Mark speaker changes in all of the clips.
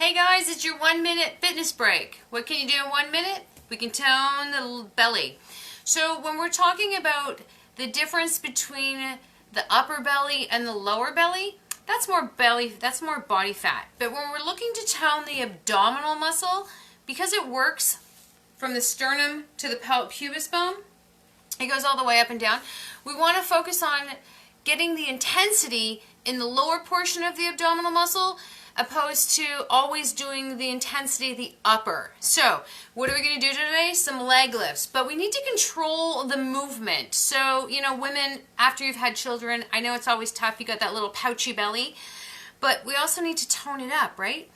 Speaker 1: Hey guys, it's your 1 minute fitness break. What can you do in 1 minute? We can tone the belly. So when we're talking about the difference between the upper belly and the lower belly, that's more body fat. But when we're looking to tone the abdominal muscle, because it works from the sternum to the pubis bone, it goes all the way up and down, we want to focus on getting the intensity in the lower portion of the abdominal muscle opposed to always doing the intensity of the upper. So what are we going to do today? Some leg lifts, but we need to control the movement. So, you know, women, after you've had children, I know it's always tough, you got that little pouchy belly, but we also need to tone it up, right?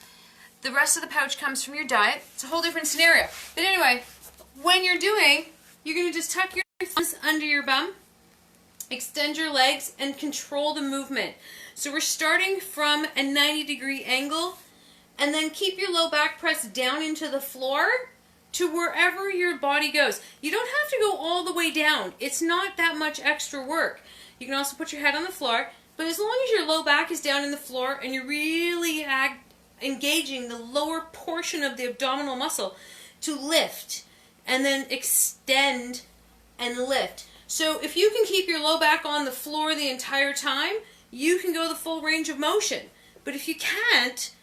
Speaker 1: The rest of the pouch comes from your diet. It's a whole different scenario. But anyway, when you're going to just tuck your thumbs under your bum, extend your legs, and control the movement. So we're starting from a 90-degree angle, and then keep your low back pressed down into the floor to wherever your body goes. You don't have to go all the way down. It's not that much extra work. You can also put your head on the floor, but as long as your low back is down in the floor and you're really engaging the lower portion of the abdominal muscle to lift and then extend and lift. So if you can keep your low back on the floor the entire time, you can go the full range of motion. But if you can't,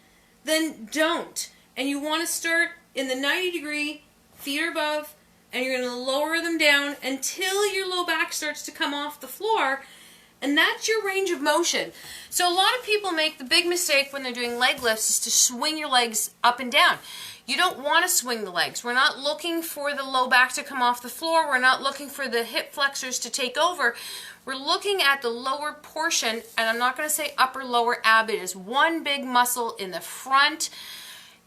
Speaker 1: then don't. And you want to start in the 90-degree, feet are above, and you're going to lower them down until your low back starts to come off the floor, and that's your range of motion. So a lot of people make the big mistake when they're doing leg lifts is to swing your legs up and down. You don't want to swing the legs. We're not looking for the low back to come off the floor. We're not looking for the hip flexors to take over. We're looking at the lower portion, and I'm not going to say upper lower ab. It is one big muscle in the front.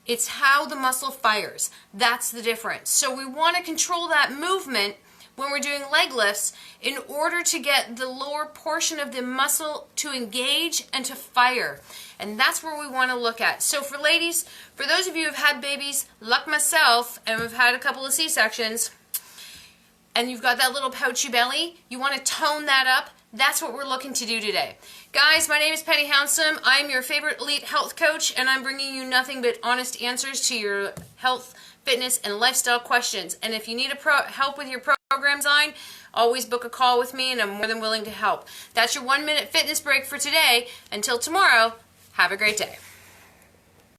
Speaker 1: It's how the muscle fires. That's the difference. So we want to control that movement when we're doing leg lifts in order to get the lower portion of the muscle to engage and to fire. And that's where we want to look at. So for ladies, for those of you who have had babies, like myself, and we've had a couple of C-sections, and you've got that little pouchy belly, you want to tone that up. That's what we're looking to do today. Guys, my name is Penny Hounsom. I'm your favorite elite health coach, and I'm bringing you nothing but honest answers to your health, fitness, and lifestyle questions. And if you need help with your program design, always book a call with me, and I'm more than willing to help. That's your 1 minute fitness break for today. Until tomorrow, have a great day.